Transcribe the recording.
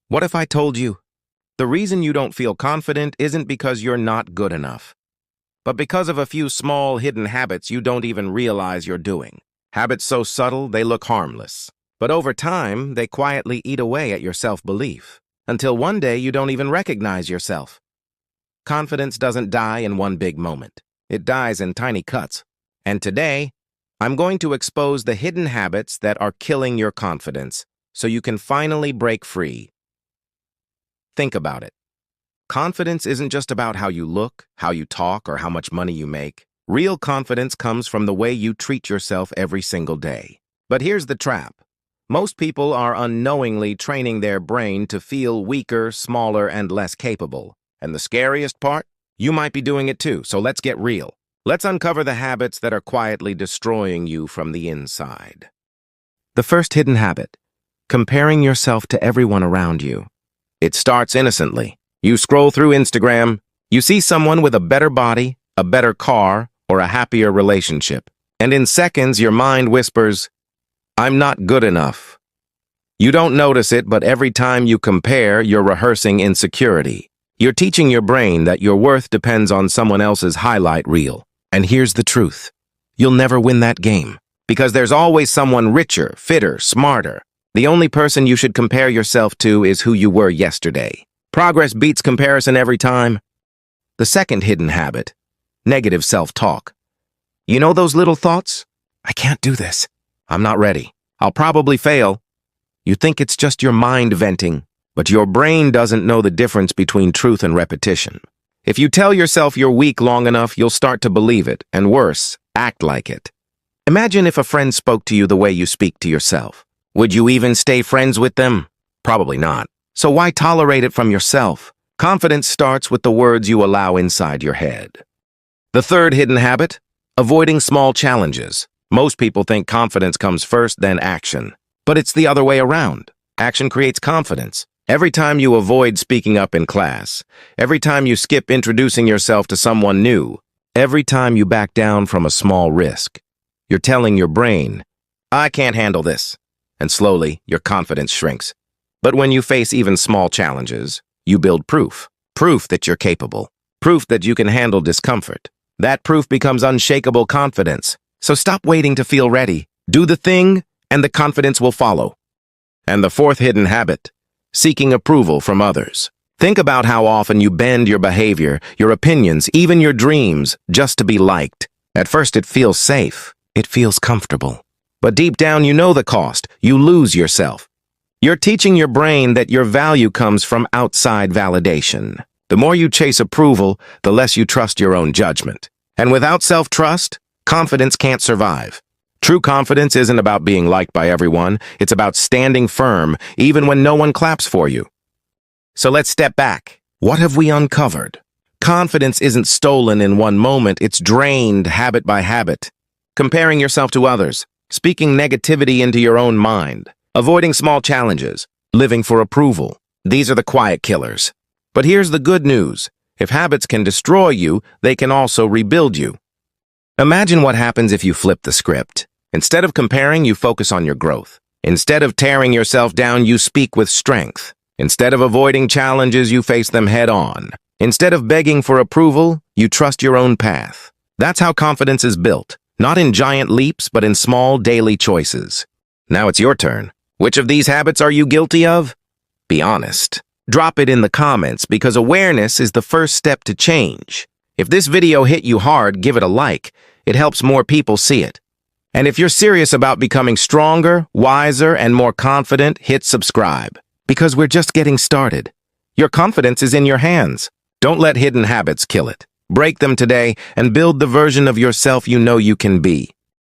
What if I told you the reason you don't feel confident isn't because you're not good enough, but because of a few small hidden habits you don't even realize you're doing? Habits so subtle they look harmless, but over time they quietly eat away at your self-belief, until one day you don't even recognize yourself. Confidence doesn't die in one big moment. It dies in tiny cuts. And today, I'm going to expose the hidden habits that are killing your confidence so you can finally break free. Think about it. Confidence isn't just about how you look, how you talk, or how much money you make. Real confidence comes from the way you treat yourself every single day. But here's the trap. Most people are unknowingly training their brain to feel weaker, smaller, and less capable. And the scariest part? You might be doing it too, so let's get real. Let's uncover the habits that are quietly destroying you from the inside. The first hidden habit: comparing yourself to everyone around you. It starts innocently. You scroll through Instagram, you see someone with a better body, a better car, or a happier relationship. And in seconds, your mind whispers, "I'm not good enough." You don't notice it, but every time you compare, you're rehearsing insecurity. You're teaching your brain that your worth depends on someone else's highlight reel. And here's the truth. You'll never win that game, because there's always someone richer, fitter, smarter. The only person you should compare yourself to is who you were yesterday. Progress beats comparison every time. The second hidden habit: negative self-talk. You know those little thoughts? I can't do this. I'm not ready. I'll probably fail. You think it's just your mind venting, but your brain doesn't know the difference between truth and repetition. If you tell yourself you're weak long enough, you'll start to believe it, and worse, act like it. Imagine if a friend spoke to you the way you speak to yourself. Would you even stay friends with them? Probably not. So why tolerate it from yourself? Confidence starts with the words you allow inside your head. The third hidden habit: avoiding small challenges. Most people think confidence comes first, then action. But it's the other way around. Action creates confidence. Every time you avoid speaking up in class, every time you skip introducing yourself to someone new, every time you back down from a small risk, you're telling your brain, "I can't handle this." And slowly, your confidence shrinks. But when you face even small challenges, you build proof. Proof that you're capable. Proof that you can handle discomfort. That proof becomes unshakable confidence. So stop waiting to feel ready. Do the thing, and the confidence will follow. And the fourth hidden habit: seeking approval from others. Think about how often you bend your behavior, your opinions, even your dreams, just to be liked. At first, it feels safe. It feels comfortable. But deep down, you know the cost. You lose yourself. You're teaching your brain that your value comes from outside validation. The more you chase approval, the less you trust your own judgment. And without self-trust, confidence can't survive. True confidence isn't about being liked by everyone. It's about standing firm, even when no one claps for you. So let's step back. What have we uncovered? Confidence isn't stolen in one moment. It's drained habit by habit. Comparing yourself to others, speaking negativity into your own mind, avoiding small challenges, living for approval. These are the quiet killers. But here's the good news. If habits can destroy you, they can also rebuild you. Imagine what happens if you flip the script. Instead of comparing, you focus on your growth. Instead of tearing yourself down, you speak with strength. Instead of avoiding challenges, you face them head on. Instead of begging for approval, you trust your own path. That's how confidence is built. Not in giant leaps, but in small daily choices. Now it's your turn. Which of these habits are you guilty of? Be honest. Drop it in the comments, because awareness is the first step to change. If this video hit you hard, give it a like. It helps more people see it. And if you're serious about becoming stronger, wiser, and more confident, hit subscribe. Because we're just getting started. Your confidence is in your hands. Don't let hidden habits kill it. Break them today and build the version of yourself you know you can be.